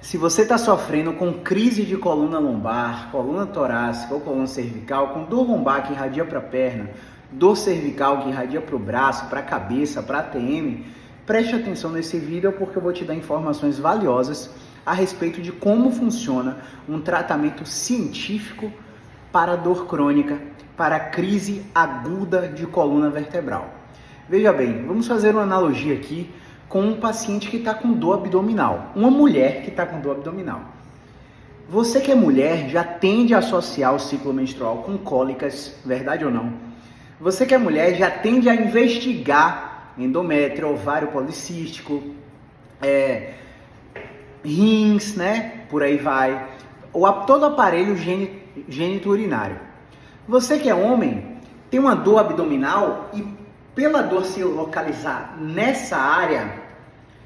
Se você está sofrendo com crise de coluna lombar, coluna torácica ou coluna cervical, com dor lombar que irradia para a perna, dor cervical que irradia para o braço, para a cabeça, para a ATM, preste atenção nesse vídeo porque eu vou te dar informações valiosas a respeito de como funciona um tratamento científico para dor crônica, para crise aguda de coluna vertebral. Veja bem, vamos fazer uma analogia aqui com um paciente que está com dor abdominal, uma mulher que está com dor abdominal. Você que é mulher já tende a associar o ciclo menstrual com cólicas, verdade ou não? Você que é mulher já tende a investigar endométrio, ovário policístico, rins, né? Por aí vai, todo o aparelho gênito-urinário. Você que é homem tem uma dor abdominal e pela dor se localizar nessa área,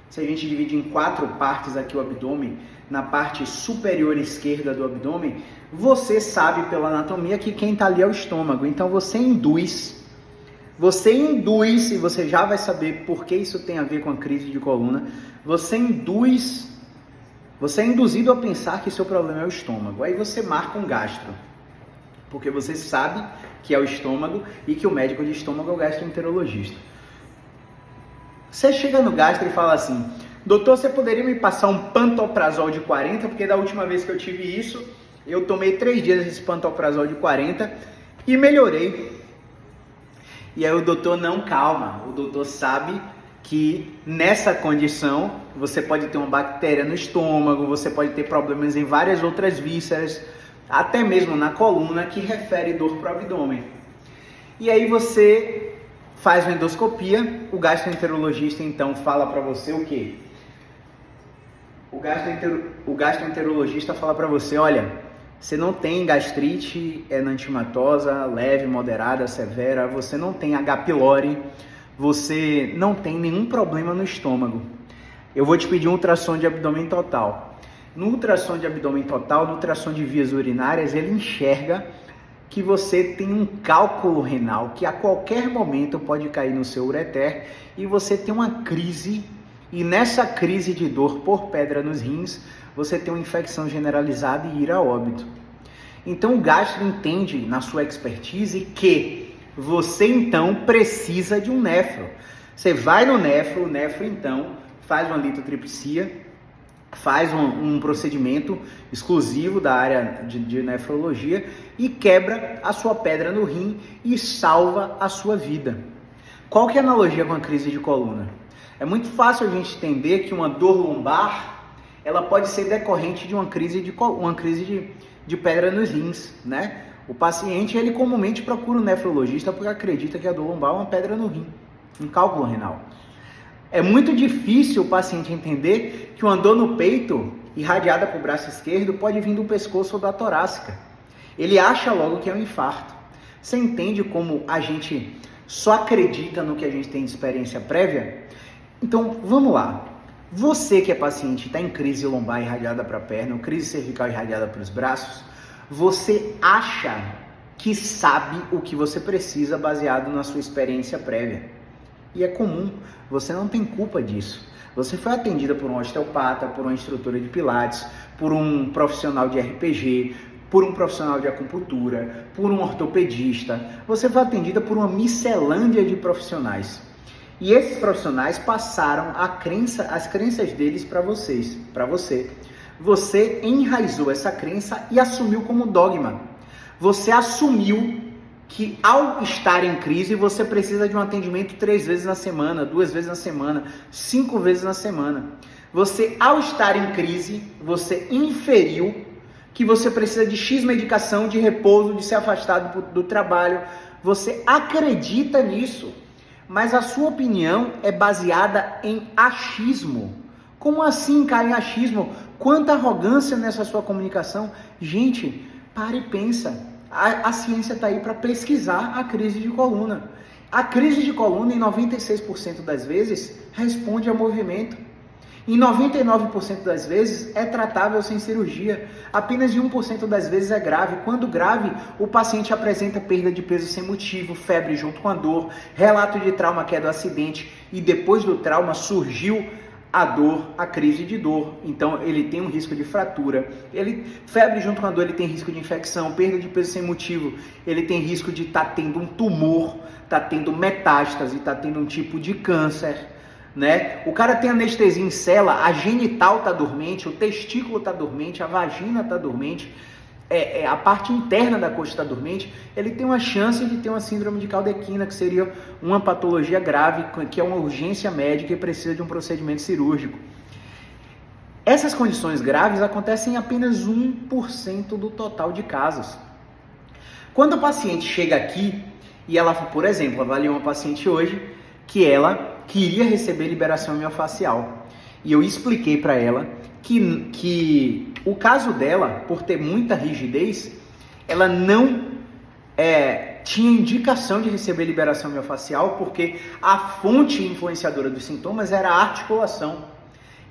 se a gente divide em 4 partes aqui o abdômen, na parte superior esquerda do abdômen, você sabe pela anatomia que quem está ali é o estômago. Então você induz, e você já vai saber por que isso tem a ver com a crise de coluna, você é induzido a pensar que seu problema é o estômago. Aí você marca um gastro, porque você sabe que é o estômago e que o médico de estômago é o gastroenterologista. Você chega no gastro e fala assim: doutor, você poderia me passar um pantoprazol de 40? Porque da última vez que eu tive isso, eu tomei 3 dias desse pantoprazol de 40 e melhorei. E aí o doutor, não, calma, o doutor sabe que nessa condição você pode ter uma bactéria no estômago, você pode ter problemas em várias outras vísceras, até mesmo na coluna, que refere dor para o abdômen. E aí você faz uma endoscopia, o gastroenterologista então fala para você o quê? O gastroenterologista fala para você: olha, você não tem gastrite enantiomatosa, leve, moderada, severa, você não tem H. pylori, você não tem nenhum problema no estômago. Eu vou te pedir um ultrassom de abdômen total. No ultrassom de abdômen total, no ultrassom de vias urinárias, ele enxerga que você tem um cálculo renal que a qualquer momento pode cair no seu ureter e você tem uma crise, e nessa crise de dor por pedra nos rins, você tem uma infecção generalizada e ir a óbito. Então o gastro entende na sua expertise que você então precisa de um nefro. Você vai no nefro, o nefro então faz uma litotripsia, faz um procedimento exclusivo da área de nefrologia e quebra a sua pedra no rim e salva a sua vida. Qual que é a analogia com a crise de coluna? É muito fácil a gente entender que uma dor lombar, ela pode ser decorrente de uma crise de pedra nos rins, né? O paciente, ele comumente procura um nefrologista porque acredita que a dor lombar é uma pedra no rim, um cálculo renal. É muito difícil o paciente entender que uma dor no peito, irradiada para o braço esquerdo, pode vir do pescoço ou da torácica. Ele acha logo que é um infarto. Você entende como a gente só acredita no que a gente tem de experiência prévia? Então, vamos lá. Você que é paciente, está em crise lombar irradiada para a perna, ou crise cervical irradiada para os braços, você acha que sabe o que você precisa baseado na sua experiência prévia. E é comum, você não tem culpa disso. Você foi atendida por um osteopata, por uma instrutora de pilates, por um profissional de RPG, por um profissional de acupuntura, por um ortopedista. Você foi atendida por uma miscelânea de profissionais. E esses profissionais passaram as crenças deles para você. Você enraizou essa crença e assumiu como dogma. Você assumiu que ao estar em crise, você precisa de um atendimento 3 vezes na semana, 2 vezes na semana, 5 vezes na semana. Você, ao estar em crise, você inferiu que você precisa de X medicação, de repouso, de ser afastado do trabalho. Você acredita nisso, mas a sua opinião é baseada em achismo. Como assim, cara, em achismo? Quanta arrogância nessa sua comunicação. Gente, para e pensa. A ciência está aí para pesquisar a crise de coluna. A crise de coluna, em 96% das vezes, responde a movimento. Em 99% das vezes, é tratável sem cirurgia. Apenas em 1% das vezes é grave. Quando grave, o paciente apresenta perda de peso sem motivo, febre junto com a dor, relato de trauma que é do acidente, e depois do trauma surgiu a dor, a crise de dor. Então ele tem um risco de fratura. Febre junto com a dor, ele tem risco de infecção, perda de peso sem motivo. Ele tem risco de estar tendo um tumor, estar tendo metástase, estar tendo um tipo de câncer, né? O cara tem anestesia em cela, a genital está dormente, o testículo está dormente, a vagina está dormente, a parte interna da coxa está dormente. Ele tem uma chance de ter uma síndrome de Caldequina, que seria uma patologia grave, que é uma urgência médica e precisa de um procedimento cirúrgico. Essas condições graves acontecem em apenas 1% do total de casos. Quando o paciente chega aqui e ela, por exemplo, avaliou uma paciente hoje que ela queria receber liberação miofascial, e eu expliquei para ela que o caso dela, por ter muita rigidez, ela não tinha indicação de receber liberação miofascial, porque a fonte influenciadora dos sintomas era a articulação,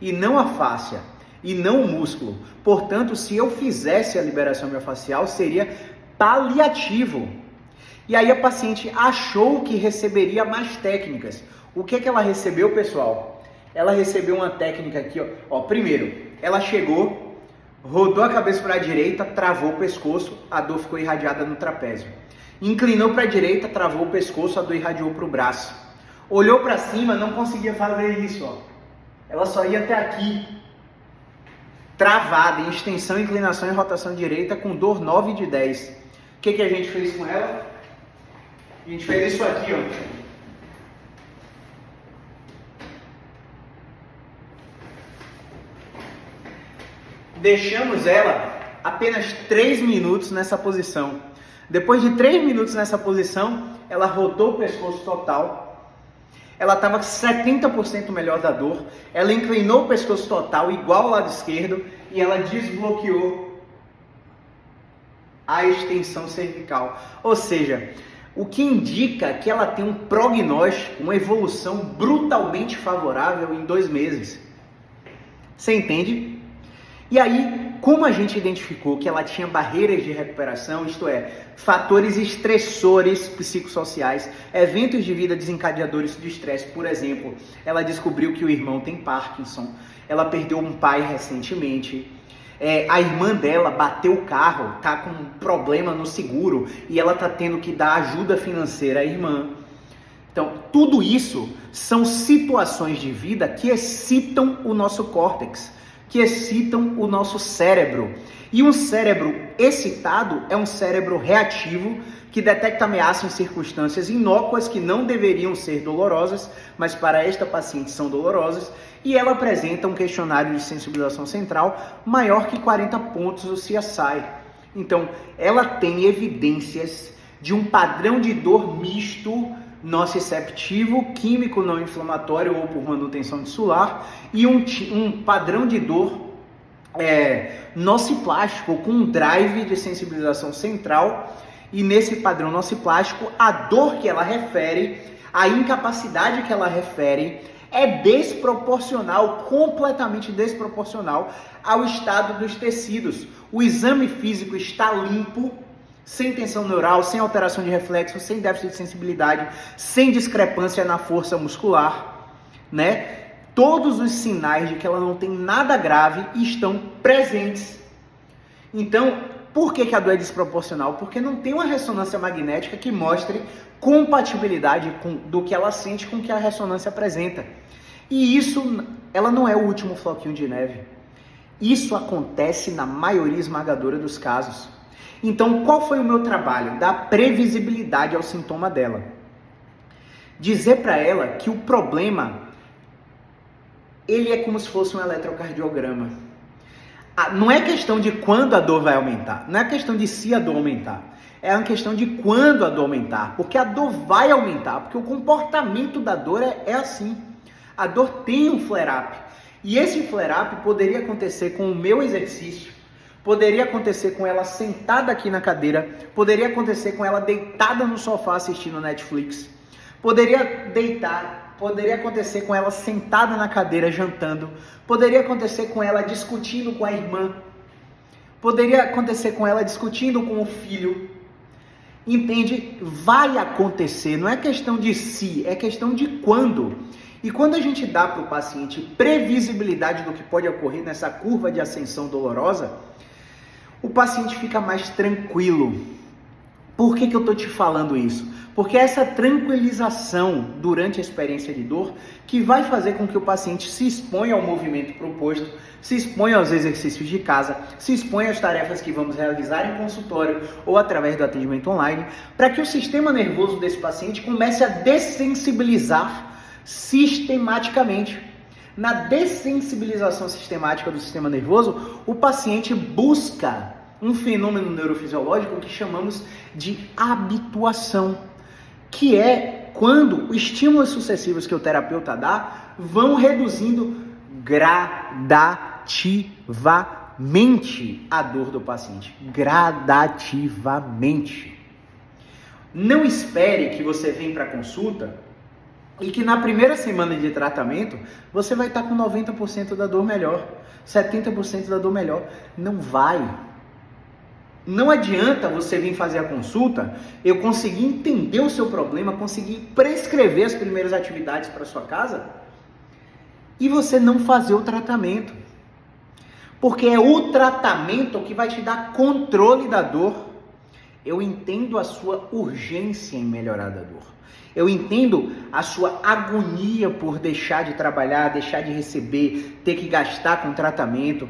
e não a fáscia, e não o músculo. Portanto, se eu fizesse a liberação miofascial, seria paliativo. E aí a paciente achou que receberia mais técnicas. O que ela recebeu, pessoal? Ela recebeu uma técnica aqui, ó. Primeiro, ela chegou, rodou a cabeça para a direita, travou o pescoço, a dor ficou irradiada no trapézio. Inclinou para a direita, travou o pescoço, a dor irradiou para o braço. Olhou para cima, não conseguia fazer isso, ó. Ela só ia até aqui, travada, em extensão, inclinação e rotação direita, com dor 9 de 10. O que a gente fez com ela? A gente fez isso aqui, ó. Deixamos ela apenas 3 minutos nessa posição. Depois de 3 minutos nessa posição, ela rodou o pescoço total. Ela estava 70% melhor da dor. Ela inclinou o pescoço total, igual ao lado esquerdo, e ela desbloqueou a extensão cervical. Ou seja, o que indica que ela tem um prognóstico, uma evolução brutalmente favorável em 2 meses. Você entende? E aí, como a gente identificou que ela tinha barreiras de recuperação, isto é, fatores estressores psicossociais, eventos de vida desencadeadores de estresse, por exemplo, ela descobriu que o irmão tem Parkinson, ela perdeu um pai recentemente, a irmã dela bateu o carro, tá com um problema no seguro e ela tá tendo que dar ajuda financeira à irmã. Então, tudo isso são situações de vida que excitam o nosso córtex, que excitam o nosso cérebro. E um cérebro excitado é um cérebro reativo que detecta ameaças em circunstâncias inócuas que não deveriam ser dolorosas, mas para esta paciente são dolorosas, e ela apresenta um questionário de sensibilização central maior que 40 pontos do CSI. Então, ela tem evidências de um padrão de dor misto nociceptivo, químico não inflamatório ou por manutenção tissular, e um padrão de dor nociplástico com um drive de sensibilização central. E nesse padrão nociplástico, a dor que ela refere, a incapacidade que ela refere, é desproporcional, completamente desproporcional ao estado dos tecidos. O exame físico está limpo, sem tensão neural, sem alteração de reflexo, sem déficit de sensibilidade, sem discrepância na força muscular, né? Todos os sinais de que ela não tem nada grave estão presentes. Então, por que a dor é desproporcional? Porque não tem uma ressonância magnética que mostre compatibilidade do que ela sente com o que a ressonância apresenta. E isso, ela não é o último floquinho de neve. Isso acontece na maioria esmagadora dos casos. Então, qual foi o meu trabalho? Dar previsibilidade ao sintoma dela. Dizer para ela que o problema, ele é como se fosse um eletrocardiograma. Não é questão de quando a dor vai aumentar, não é questão de se a dor aumentar, é uma questão de quando a dor aumentar, porque a dor vai aumentar, porque o comportamento da dor é assim. A dor tem um flare-up, e esse flare-up poderia acontecer com o meu exercício, poderia acontecer com ela sentada aqui na cadeira, poderia acontecer com ela deitada no sofá assistindo Netflix, poderia acontecer com ela sentada na cadeira jantando, poderia acontecer com ela discutindo com a irmã, poderia acontecer com ela discutindo com o filho. Entende? Vai acontecer, não é questão de se, é questão de quando. E quando a gente dá para o paciente previsibilidade do que pode ocorrer nessa curva de ascensão dolorosa, o paciente fica mais tranquilo. Por que eu estou te falando isso? Porque essa tranquilização durante a experiência de dor que vai fazer com que o paciente se exponha ao movimento proposto, se exponha aos exercícios de casa, se exponha às tarefas que vamos realizar em consultório ou através do atendimento online, para que o sistema nervoso desse paciente comece a dessensibilizar sistematicamente. Na dessensibilização sistemática do sistema nervoso, o paciente busca um fenômeno neurofisiológico que chamamos de habituação, que é quando os estímulos sucessivos que o terapeuta dá vão reduzindo gradativamente a dor do paciente. Gradativamente. Não espere que você venha para a consulta e que na primeira semana de tratamento você vai estar com 90% da dor melhor, 70% da dor melhor. Não vai. Não adianta você vir fazer a consulta, eu conseguir entender o seu problema, conseguir prescrever as primeiras atividades para sua casa e você não fazer o tratamento. Porque é o tratamento que vai te dar controle da dor. Eu entendo a sua urgência em melhorar da dor. Eu entendo a sua agonia por deixar de trabalhar, deixar de receber, ter que gastar com tratamento.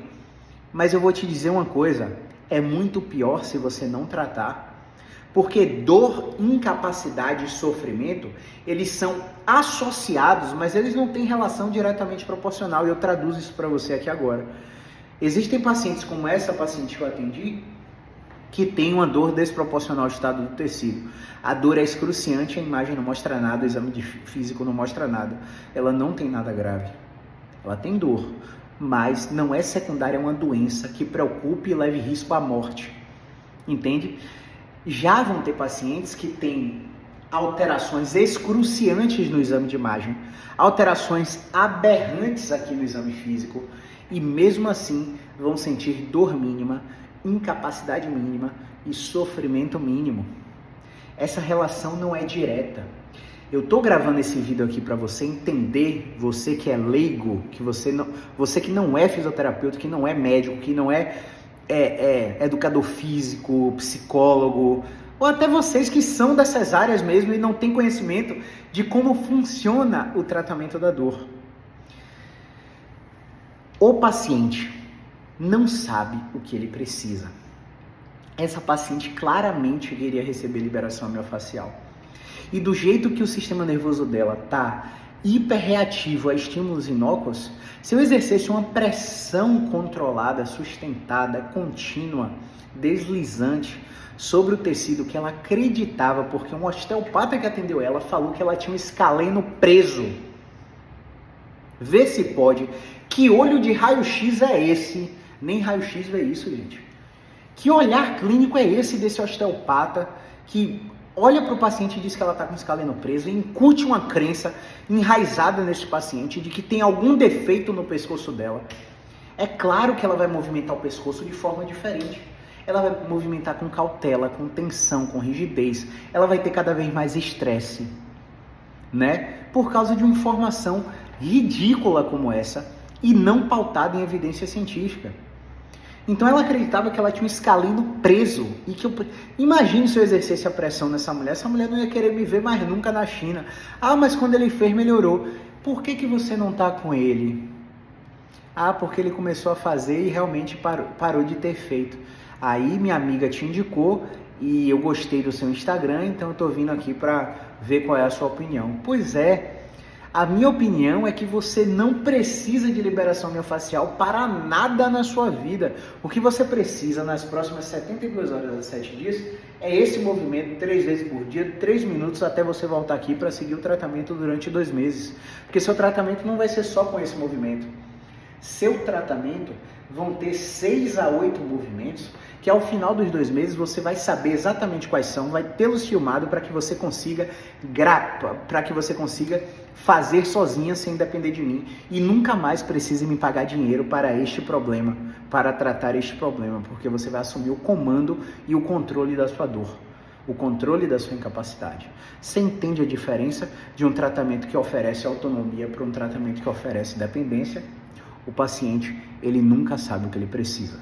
Mas eu vou te dizer uma coisa, é muito pior se você não tratar. Porque dor, incapacidade e sofrimento, eles são associados, mas eles não têm relação diretamente proporcional. E eu traduzo isso para você aqui agora. Existem pacientes como essa paciente que eu atendi, que tem uma dor desproporcional ao estado do tecido. A dor é excruciante, a imagem não mostra nada, o exame físico não mostra nada. Ela não tem nada grave. Ela tem dor, mas não é secundária a uma doença que preocupe e leve risco à morte. Entende? Já vão ter pacientes que têm alterações excruciantes no exame de imagem, alterações aberrantes aqui no exame físico, e mesmo assim vão sentir dor mínima, incapacidade mínima e sofrimento mínimo. Essa relação não é direta. Eu tô gravando esse vídeo aqui para você entender, você que é leigo, que você que não é fisioterapeuta, que não é médico, que não é educador físico, psicólogo, ou até vocês que são dessas áreas mesmo e não têm conhecimento de como funciona o tratamento da dor. O paciente não sabe o que ele precisa. Essa paciente claramente queria receber liberação miofascial. E do jeito que o sistema nervoso dela está hiperreativo a estímulos inócuos, se eu exercesse uma pressão controlada, sustentada, contínua, deslizante sobre o tecido que ela acreditava, porque um osteopata que atendeu ela falou que ela tinha um escaleno preso. Vê se pode. Que olho de raio-x é esse? Nem raio-x vê isso, gente. Que olhar clínico é esse desse osteopata que olha para o paciente e diz que ela está com o escaleno preso e incute uma crença enraizada nesse paciente de que tem algum defeito no pescoço dela? É claro que ela vai movimentar o pescoço de forma diferente. Ela vai movimentar com cautela, com tensão, com rigidez. Ela vai ter cada vez mais estresse, né? Por causa de uma informação ridícula como essa e não pautada em evidência científica. Então ela acreditava que ela tinha um escaleno preso e que imagine se eu exercesse a pressão nessa mulher, essa mulher não ia querer me ver mais nunca na China. Ah, mas quando ele fez, melhorou. Por que você não está com ele? Ah, porque ele começou a fazer e realmente parou de ter feito. Aí minha amiga te indicou e eu gostei do seu Instagram, então eu estou vindo aqui para ver qual é a sua opinião. Pois é. A minha opinião é que você não precisa de liberação miofascial para nada na sua vida. O que você precisa nas próximas 72 horas a 7 dias é esse movimento 3 vezes por dia, 3 minutos até você voltar aqui para seguir o tratamento durante 2 meses. Porque seu tratamento não vai ser só com esse movimento. Seu tratamento vão ter 6 a 8 movimentos que ao final dos 2 meses você vai saber exatamente quais são, vai tê-los filmado para que você consiga fazer sozinha sem depender de mim e nunca mais precise me pagar dinheiro para este problema, para tratar este problema, porque você vai assumir o comando e o controle da sua dor. o controle da sua incapacidade. Você entende a diferença de um tratamento que oferece autonomia para um tratamento que oferece dependência? O paciente, ele nunca sabe o que ele precisa.